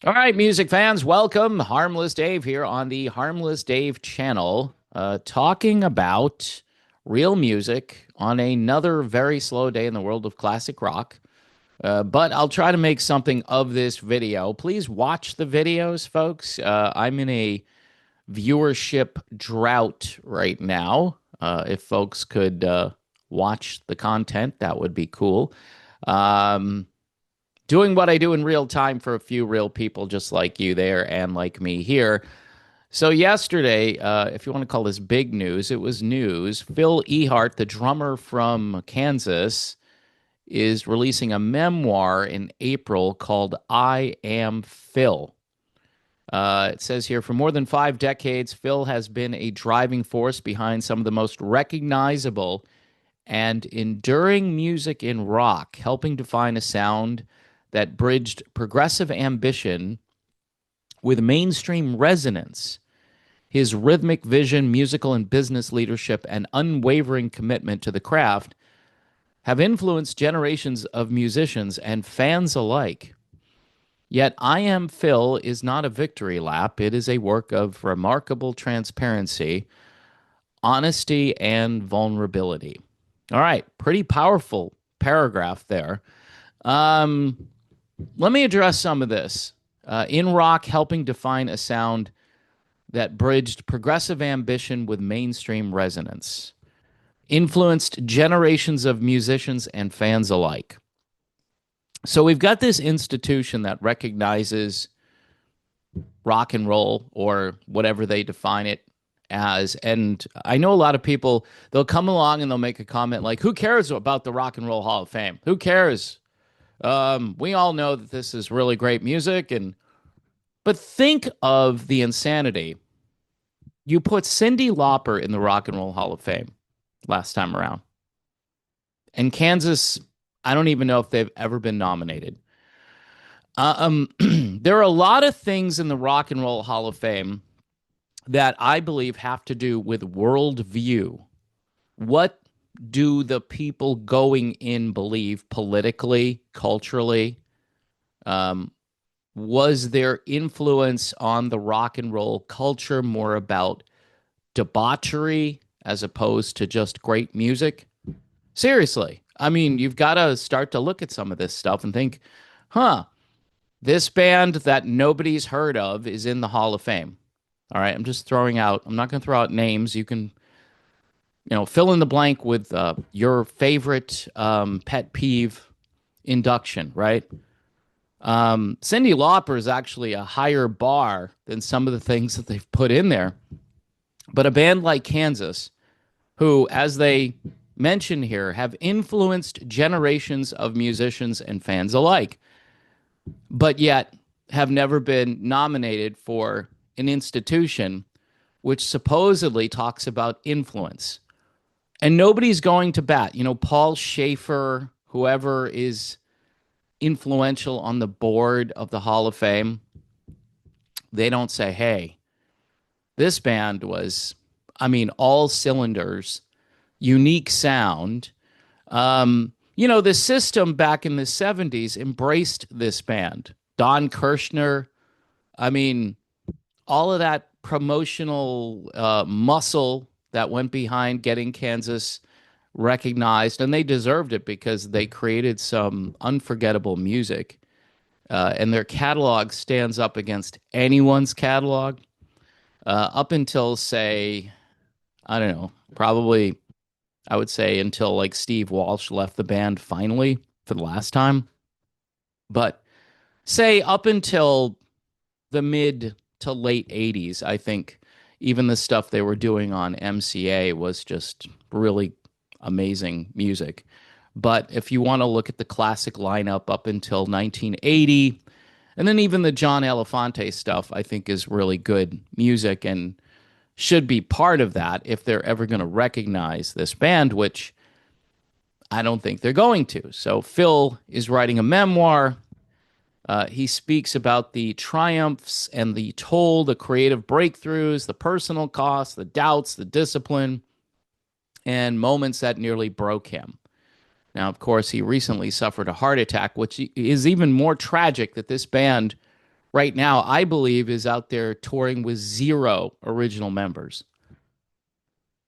All right, music fans, welcome. Harmless Dave here on the Harmless Dave channel, talking about real music on another very slow day in the world of classic rock. But I'll try to make something of this video. Please watch the videos, folks. I'm in a viewership drought right now. If folks could watch the content, that would be cool. Um, Doing what I do in real time for a few real people just like you there and like me here. So yesterday, if you want to call this big news, it was news. Phil Ehart, the drummer from Kansas, is releasing a memoir in April called I Am Phil. It says here, for more than 5 decades, Phil has been a driving force behind some of the most recognizable and enduring music in rock, helping define a sound that bridged progressive ambition with mainstream resonance. His rhythmic vision, musical and business leadership, and unwavering commitment to the craft have influenced generations of musicians and fans alike. Yet, I Am Phil is not a victory lap. It is a work of remarkable transparency, honesty, and vulnerability. All right, pretty powerful paragraph there. Um, Let me address some of this. In rock, helping define a sound that bridged progressive ambition with mainstream resonance, influenced generations of musicians and fans alike. So we've got this institution that recognizes rock and roll or whatever they define it as. And I know a lot of people, they'll come along and they'll make a comment like, who cares about the Rock and Roll Hall of Fame? Who cares? We all know that this is really great music. But think of the insanity. You put Cyndi Lauper in the Rock and Roll Hall of Fame last time around. And Kansas, I don't even know if they've ever been nominated. There are a lot of things in the Rock and Roll Hall of Fame that I believe have to do with worldview. What do the people going in believe politically, culturally? Um, was their influence on the rock and roll culture more about debauchery as opposed to just great music? Seriously. I mean, you've got to start to look at some of this stuff and think, huh, this band that nobody's heard of is in the Hall of Fame. All right, I'm just throwing out, I'm not going to throw out names. You can, fill in the blank with your favorite pet peeve induction, right? Cyndi Lauper is actually a higher bar than some of the things that they've put in there. But a band like Kansas, who, as they mention here, have influenced generations of musicians and fans alike, but yet have never been nominated for an institution which supposedly talks about influence. And nobody's going to bat. Paul Schaefer, whoever is influential on the board of the Hall of Fame, they don't say, hey, this band was, all cylinders, unique sound. The system back in the 70s embraced this band. Don Kirshner, I mean, all of that promotional muscle that went behind getting Kansas recognized, and they deserved it because they created some unforgettable music. And their catalog stands up against anyone's catalog up until, say, I don't know, probably I would say until like Steve Walsh left the band finally for the last time. But say up until the mid to late 80s, I think even the stuff they were doing on MCA was just really amazing music. But if you want to look at the classic lineup up until 1980, and then even the John Elefante stuff, I think is really good music and should be part of that if they're ever going to recognize this band, which I don't think they're going to. So Phil is writing a memoir. He speaks about the triumphs and the toll, the creative breakthroughs, the personal costs, the doubts, the discipline, and moments that nearly broke him. Now, of course, he recently suffered a heart attack, which is even more tragic that this band right now, I believe, is out there touring with zero original members.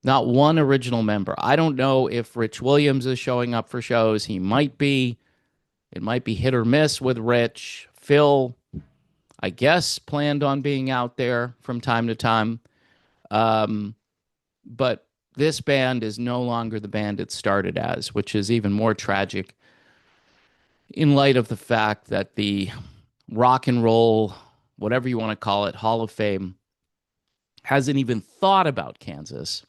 Not one original member. I don't know if Rich Williams is showing up for shows. He might be. It might be hit or miss with Rich. Phil, I guess, planned on being out there from time to time. Um, but this band is no longer the band it started as, which is even more tragic in light of the fact that the rock and roll, whatever you want to call it, Hall of Fame hasn't even thought about Kansas.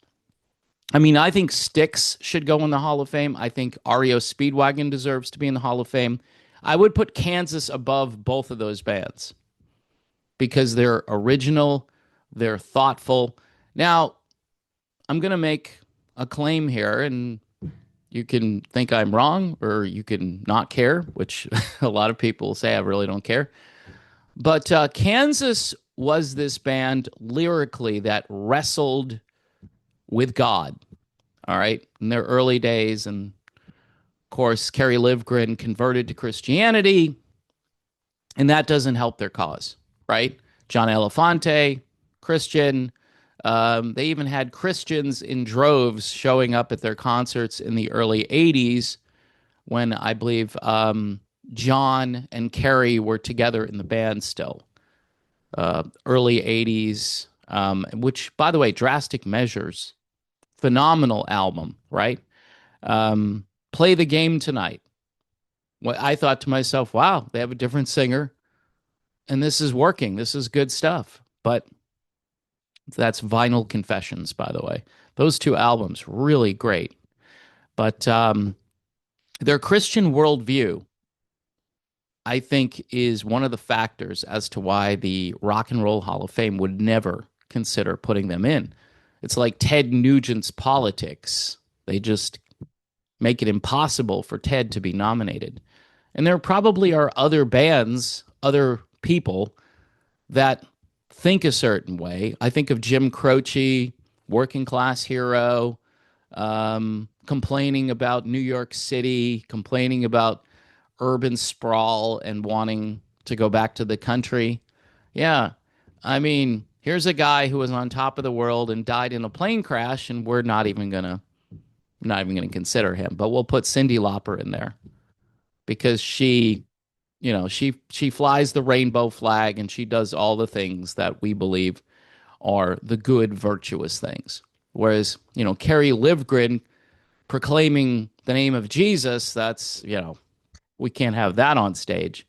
I mean, I think Styx should go in the Hall of Fame. I think REO Speedwagon deserves to be in the Hall of Fame. I would put Kansas above both of those bands because they're original, they're thoughtful. Now, I'm going to make a claim here, and you can think I'm wrong or you can not care, which a lot of people say I really don't care. But Kansas was this band lyrically that wrestled with God, all right, in their early days. And of course, Kerry Livgren converted to Christianity, and that doesn't help their cause, right? John Elefante, Christian. They even had Christians in droves showing up at their concerts in the early 80s when I believe John and Kerry were together in the band still. Early 80s, which, by the way, Drastic Measures, phenomenal album, right? Play the Game Tonight. What I thought to myself, wow, they have a different singer, and this is working. This is good stuff. But that's Vinyl Confessions, by the way. Those two albums, really great. But their Christian worldview, I think, is one of the factors as to why the Rock and Roll Hall of Fame would never consider putting them in. It's like Ted Nugent's politics. They just make it impossible for Ted to be nominated. And there probably are other bands, other people that think a certain way. I think of Jim Croce, working class hero, complaining about New York City, complaining about urban sprawl and wanting to go back to the country. Yeah. I mean, here's a guy who was on top of the world and died in a plane crash, and we're not even gonna consider him. But we'll put Cyndi Lauper in there because she flies the rainbow flag and she does all the things that we believe are the good, virtuous things. Whereas, Kerry Livgren proclaiming the name of Jesus, that's, we can't have that on stage.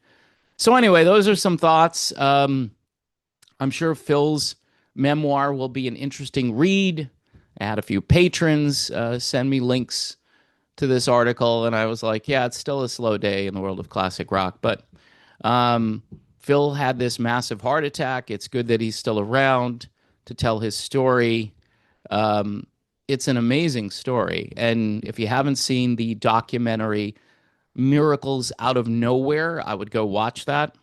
So anyway, those are some thoughts. I'm sure Phil's memoir will be an interesting read. I had a few patrons send me links to this article, and I was like, yeah, it's still a slow day in the world of classic rock. But Phil had this massive heart attack. It's good that he's still around to tell his story. It's an amazing story. And if you haven't seen the documentary Miracles Out of Nowhere, I would go watch that.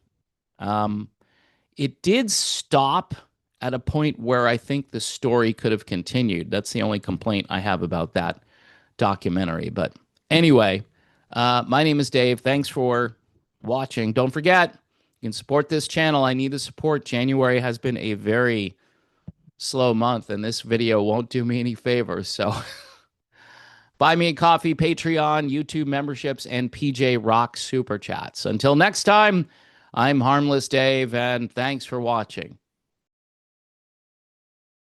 It did stop at a point where I think the story could have continued. That's the only complaint I have about that documentary. But anyway, my name is Dave. Thanks for watching. Don't forget, you can support this channel. I need the support. January has been a very slow month, and this video won't do me any favors. So buy me a coffee, Patreon, YouTube memberships, and PJ Rock Super Chats. Until next time, I'm Harmless Dave, and thanks for watching.